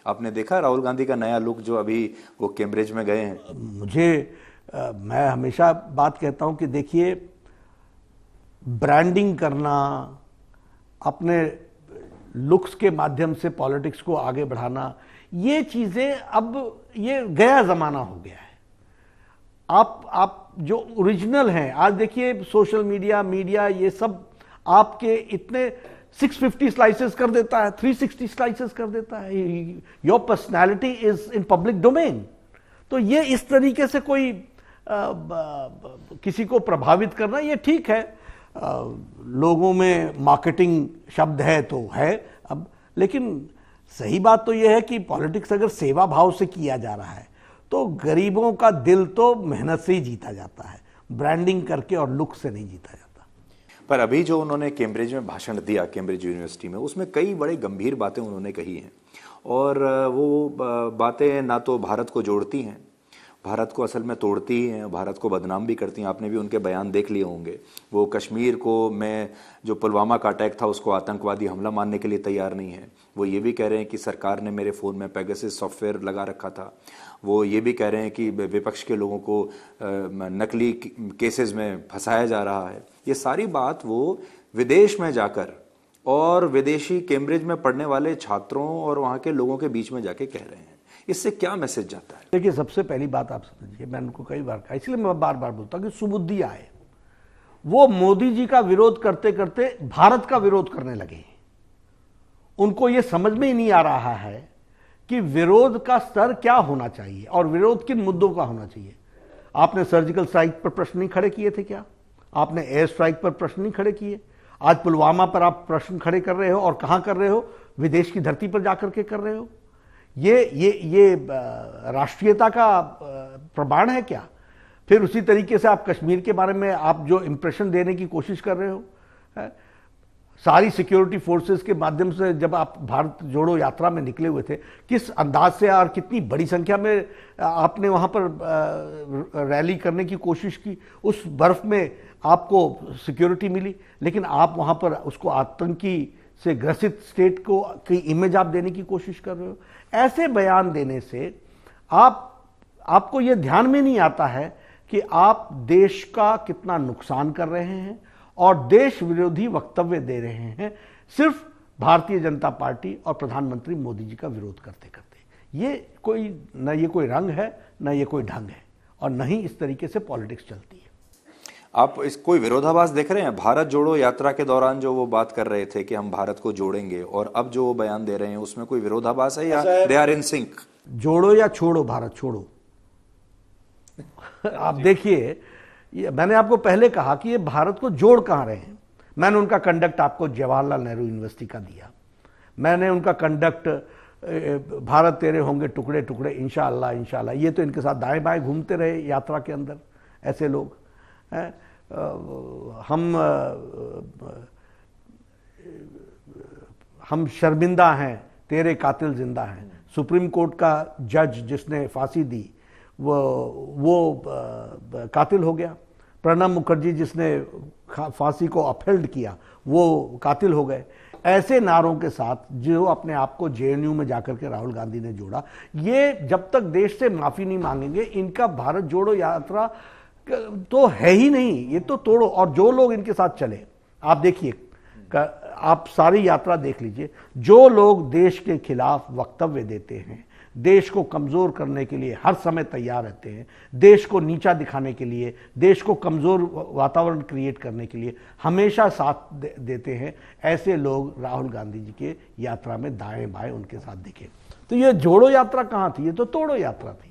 आपने देखा राहुल गांधी का नया लुक जो अभी वो कैम्ब्रिज में गए हैं? मैं हमेशा बात कहता हूं कि देखिए, ब्रांडिंग करना, अपने लुक्स के माध्यम से पॉलिटिक्स को आगे बढ़ाना, ये चीजें अब ये गया जमाना हो गया है। आप जो ओरिजिनल हैं, आज देखिए सोशल मीडिया ये सब आपके इतने 650 स्लाइसेस कर देता है, 360 स्लाइसेस कर देता है। Your personality is in public domain. तो ये इस तरीके से कोई किसी को प्रभावित करना, ये ठीक है, लोगों में मार्केटिंग शब्द है तो है अब, लेकिन सही बात तो यह है कि पॉलिटिक्स अगर सेवा भाव से किया जा रहा है तो गरीबों का दिल तो मेहनत से ही जीता जाता है, ब्रांडिंग करके और लुक से नहीं जीता जाता। पर अभी जो उन्होंने कैम्ब्रिज में भाषण दिया, कैम्ब्रिज यूनिवर्सिटी में, उसमें कई बड़े गंभीर बातें उन्होंने कही हैं, और वो बातें ना तो भारत को जोड़ती हैं, भारत को असल में तोड़ती ही हैं, भारत को बदनाम भी करती हैं। आपने भी उनके बयान देख लिए होंगे। वो कश्मीर को में जो पुलवामा का अटैक था उसको आतंकवादी हमला मानने के लिए तैयार नहीं है। वो ये भी कह रहे हैं कि सरकार ने मेरे फ़ोन में पेगासस सॉफ्टवेयर लगा रखा था। वो ये भी कह रहे हैं कि विपक्ष के लोगों को नकली केसेस में फंसाया जा रहा है। ये सारी बात वो विदेश में जाकर और विदेशी कैम्ब्रिज में पढ़ने वाले छात्रों और वहाँ के लोगों के बीच में जाके कह रहे हैं। इससे क्या मैसेज जाता है? देखिए, सबसे पहली बात आप समझिए, मैंने उनको कई बार कहा, इसलिए मैं बार बार बोलता हूं कि सुबुद्धि आए। वो मोदी जी का विरोध करते करते भारत का विरोध करने लगे। उनको ये समझ में ही नहीं आ रहा है कि विरोध का स्तर क्या होना चाहिए और विरोध किन मुद्दों का होना चाहिए। आपने सर्जिकल स्ट्राइक पर प्रश्न नहीं खड़े किए थे क्या? आपने एयर स्ट्राइक पर प्रश्न नहीं खड़े किए? आज पुलवामा पर आप प्रश्न खड़े कर रहे हो, और कहां कर रहे हो? विदेश की धरती पर जाकर के कर रहे हो। ये राष्ट्रीयता का प्रमाण है क्या? फिर उसी तरीके से आप कश्मीर के बारे में आप जो इंप्रेशन देने की कोशिश कर रहे हो, सारी सिक्योरिटी फोर्सेस के माध्यम से जब आप भारत जोड़ो यात्रा में निकले हुए थे, किस अंदाज से और कितनी बड़ी संख्या में आपने वहां पर रैली करने की कोशिश की। उस बर्फ में आपको सिक्योरिटी मिली, लेकिन आप वहां पर उसको आतंकी से ग्रसित स्टेट को की इमेज आप देने की कोशिश कर रहे हो। ऐसे बयान देने से आपको यह ध्यान में नहीं आता है कि आप देश का कितना नुकसान कर रहे हैं और देश विरोधी वक्तव्य दे रहे हैं, सिर्फ भारतीय जनता पार्टी और प्रधानमंत्री मोदी जी का विरोध करते करते। ये कोई रंग है, न ये कोई ढंग है, और न ही इस तरीके से पॉलिटिक्स चलती है। आप इस कोई विरोधाभास देख रहे हैं? भारत जोड़ो यात्रा के दौरान जो वो बात कर रहे थे कि हम भारत को जोड़ेंगे, और अब जो वो बयान दे रहे हैं उसमें कोई विरोधाभास है या दे आर इन सिंक? जोड़ो या छोड़ो, भारत छोड़ो। आप देखिए, मैंने आपको पहले कहा कि ये भारत को जोड़ कहां रहे हैं। मैंने उनका कंडक्ट आपको जवाहरलाल नेहरू यूनिवर्सिटी का दिया। मैंने उनका कंडक्ट भारत तेरे होंगे टुकड़े टुकड़े इंशाअल्लाह इंशाअल्लाह, ये तो इनके साथ दाएं बाएं घूमते रहे यात्रा के अंदर ऐसे लोग। हम शर्मिंदा हैं, तेरे कातिल जिंदा हैं। सुप्रीम कोर्ट का जज जिसने फांसी दी वो कातिल हो गया। प्रणब मुखर्जी जिसने फांसी को अपहेल्ड किया वो कातिल हो गए। ऐसे नारों के साथ जो अपने आप को जेएनयू में जाकर के राहुल गांधी ने जोड़ा, ये जब तक देश से माफी नहीं मांगेंगे, इनका भारत जोड़ो यात्रा तो है ही नहीं, ये तो तोड़ो। और जो लोग इनके साथ चले, आप देखिए, आप सारी यात्रा देख लीजिए, जो लोग देश के खिलाफ वक्तव्य देते हैं, देश को कमजोर करने के लिए हर समय तैयार रहते हैं, देश को नीचा दिखाने के लिए, देश को कमजोर वातावरण क्रिएट करने के लिए हमेशा साथ देते हैं, ऐसे लोग राहुल गांधी जी के यात्रा में दाएं बाएं उनके साथ दिखे। तो ये जोड़ो यात्रा कहां थी? ये तो तोड़ो यात्रा थी।